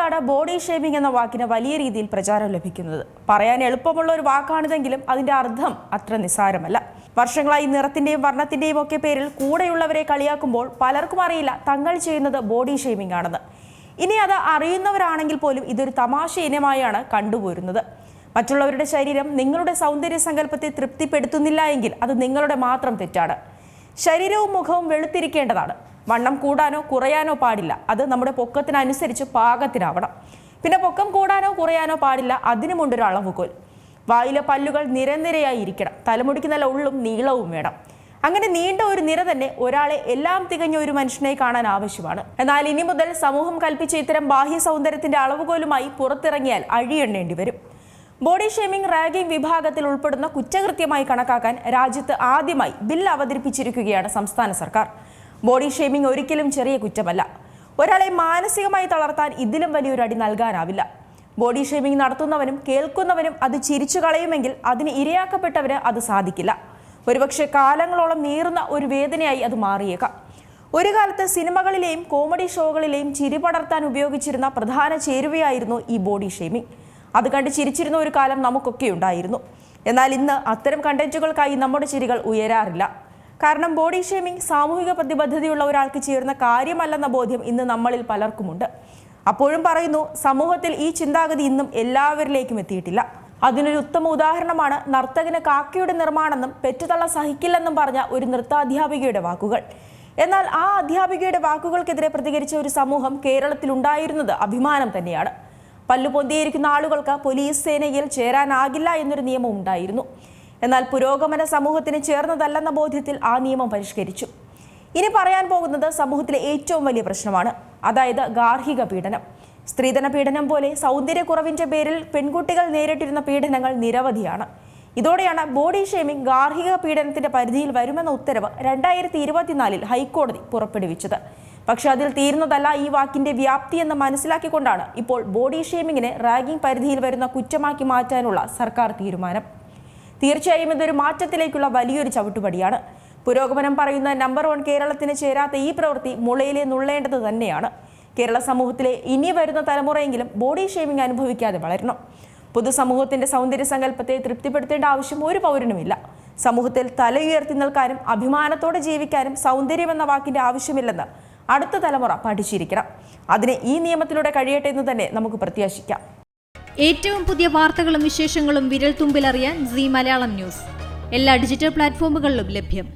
ഇപ്പോഴാണ് body shaming എന്ന വാക്കിന് വലിയ രീതിയിൽ പ്രചാരം ലഭിക്കുന്നത്. പറയാൻ എളുപ്പമുള്ള ഒരു വാക്കാണിതെങ്കിലും അതിന്റെ അർത്ഥം അത്ര നിസ്സാരമല്ല. വർഷങ്ങളായി നിറത്തിന്റെയും വർണ്ണത്തിന്റെയും ഒക്കെ പേരിൽ കൂടെയുള്ളവരെ കളിയാക്കുമ്പോൾ പലർക്കും അറിയില്ല തങ്ങൾ ചെയ്യുന്നത് ബോഡി ഷേമിംഗ് ആണെന്ന്. ഇനി അത് അറിയുന്നവരാണെങ്കിൽ പോലും ഇതൊരു തമാശ ഇനമായാണ് കണ്ടുപോരുന്നത്. മറ്റുള്ളവരുടെ ശരീരം നിങ്ങളുടെ സൗന്ദര്യ സങ്കല്പത്തെ തൃപ്തിപ്പെടുത്തുന്നില്ല എങ്കിൽ അത് നിങ്ങളുടെ മാത്രം തെറ്റാണ്. ശരീരവും മുഖവും വെളുത്തിരിക്കേണ്ടതാണ്. വണ്ണം കൂടാനോ കുറയാനോ പാടില്ല. അത് നമ്മുടെ പൊക്കത്തിനനുസരിച്ച് പാകത്തിനാവണം. പിന്നെ പൊക്കം കൂടാനോ കുറയാനോ പാടില്ല. അതിനുമുണ്ടൊരു അളവുകോൽ. വായിലെ പല്ലുകൾ നിരനിരയായി ഇരിക്കണം. തലമുടിക്ക് നല്ല ഉള്ളും നീളവും വേണം. അങ്ങനെ നീണ്ട ഒരു നിര തന്നെ ഒരാളെ എല്ലാം തികഞ്ഞ ഒരു മനുഷ്യനെ കാണാൻ ആവശ്യമാണ്. എന്നാൽ ഇനി മുതൽ സമൂഹം കൽപ്പിച്ച ഇത്തരം ബാഹ്യ സൗന്ദര്യത്തിന്റെ അളവുകോലുമായി പുറത്തിറങ്ങിയാൽ അഴിയെണ്ണേണ്ടി വരും. ബോഡി ഷേമിംഗ് റാഗിംഗ് വിഭാഗത്തിൽ ഉൾപ്പെടുന്ന കുറ്റകൃത്യമായി കണക്കാക്കാൻ രാജ്യത്ത് ആദ്യമായി ബിൽ അവതരിപ്പിച്ചിരിക്കുകയാണ് സംസ്ഥാന സർക്കാർ. ബോഡി ഷേമിംഗ് ഒരിക്കലും ചെറിയ കുറ്റമല്ല. ഒരാളെ മാനസികമായി തളർത്താൻ ഇതിലും വലിയൊരു അടി നൽകാനാവില്ല. ബോഡി ഷേമിംഗ് നടത്തുന്നവനും കേൾക്കുന്നവനും അത് ചിരിച്ചു കളയുമെങ്കിൽ അതിന് ഇരയാക്കപ്പെട്ടവന് അത് സാധിക്കില്ല. ഒരുപക്ഷെ കാലങ്ങളോളം നീറുന്ന ഒരു വേദനയായി അത് മാറിയേക്കാം. ഒരു കാലത്ത് സിനിമകളിലെയും കോമഡി ഷോകളിലെയും ചിരി പടർത്താൻ ഉപയോഗിച്ചിരുന്ന പ്രധാന ചേരുവയായിരുന്നു ഈ ബോഡി ഷേമിംഗ്. അത് കണ്ട് ചിരിച്ചിരുന്ന ഒരു കാലം നമുക്കൊക്കെ ഉണ്ടായിരുന്നു. എന്നാൽ ഇന്ന് അത്തരം കണ്ടന്റുകൾക്കായി നമ്മുടെ ചിരികൾ ഉയരാറില്ല. കാരണം ബോഡി ഷേമിംഗ് സാമൂഹിക പ്രതിബദ്ധതയുള്ള ഒരാൾക്ക് ചേരുന്ന കാര്യമല്ലെന്ന ബോധ്യം ഇന്ന് നമ്മളിൽ പലർക്കുമുണ്ട്. അപ്പോഴും പറയുന്നു, സമൂഹത്തിൽ ഈ ചിന്താഗതി ഇന്നും എല്ലാവരിലേക്കും എത്തിയിട്ടില്ല. അതിനൊരു ഉത്തമ ഉദാഹരണമാണ് നർത്തകന് കാക്കയുടെ നിർമ്മാണമെന്നും പെറ്റുതള്ള സഹിക്കില്ലെന്നും പറഞ്ഞ ഒരു നൃത്താധ്യാപികയുടെ വാക്കുകൾ. എന്നാൽ ആ അധ്യാപികയുടെ വാക്കുകൾക്കെതിരെ പ്രതികരിച്ച ഒരു സമൂഹം കേരളത്തിലുണ്ടായിരുന്നത് അഭിമാനം തന്നെയാണ്. പല്ലു പൊന്തിയിരിക്കുന്ന ആളുകൾക്ക് പോലീസ് സേനയിൽ ചേരാനാകില്ല എന്നൊരു നിയമം ഉണ്ടായിരുന്നു. എന്നാൽ പുരോഗമന സമൂഹത്തിന് ചേർന്നതല്ലെന്ന ബോധ്യത്തിൽ ആ നിയമം പരിഷ്കരിച്ചു. ഇനി പറയാൻ പോകുന്നത് സമൂഹത്തിലെ ഏറ്റവും വലിയ പ്രശ്നമാണ്. അതായത് ഗാർഹിക പീഡനം. സ്ത്രീധന പീഡനം പോലെ സൗന്ദര്യക്കുറവിന്റെ പേരിൽ പെൺകുട്ടികൾ നേരിട്ടിരുന്ന പീഡനങ്ങൾ നിരവധിയാണ്. ഇതോടെയാണ് ബോഡി ഷേമിംഗ് ഗാർഹിക പീഡനത്തിന്റെ പരിധിയിൽ വരുമെന്ന ഉത്തരവ് 2024 ഹൈക്കോടതി പുറപ്പെടുവിച്ചത്. പക്ഷെ അതിൽ തീരുന്നതല്ല ഈ വാക്കിന്റെ വ്യാപ്തി എന്ന് മനസ്സിലാക്കിക്കൊണ്ടാണ് ഇപ്പോൾ ബോഡി ഷേമിങ്ങിനെ റാഗിംഗ് പരിധിയിൽ വരുന്ന കുറ്റമാക്കി മാറ്റാനുള്ള സർക്കാർ തീരുമാനം. തീർച്ചയായും ഇതൊരു മാറ്റത്തിലേക്കുള്ള വലിയൊരു ചവിട്ടുപടിയാണ്. പുരോഗമനം പറയുന്ന നമ്പർ 1 കേരളത്തിന് ചേരാത്ത ഈ പ്രവൃത്തി മുളയിലെ നുള്ളേണ്ടത് തന്നെയാണ്. കേരള സമൂഹത്തിലെ ഇനി വരുന്ന തലമുറയെങ്കിലും ബോഡി ഷേമിംഗ് അനുഭവിക്കാതെ വളരണം. പൊതുസമൂഹത്തിന്റെ സൗന്ദര്യ സങ്കല്പത്തെ തൃപ്തിപ്പെടുത്തേണ്ട ആവശ്യം ഒരു പൗരനുമില്ല. സമൂഹത്തിൽ തലയുയർത്തി നിൽക്കാനും അഭിമാനത്തോടെ ജീവിക്കാനും സൗന്ദര്യമെന്ന വാക്കിന്റെ ആവശ്യമില്ലെന്ന് അടുത്ത തലമുറ പഠിച്ചിരിക്കണം. അതിന് ഈ നിയമത്തിലൂടെ കഴിയട്ടെ എന്ന് തന്നെ നമുക്ക് പ്രത്യാശിക്കാം. ഏറ്റവും പുതിയ വാർത്തകളും വിശേഷങ്ങളും വിരൽ തുമ്പിലറിയാൻ സീ മലയാളം ന്യൂസ് എല്ലാ ഡിജിറ്റൽ പ്ലാറ്റ്ഫോമുകളിലും ലഭ്യം.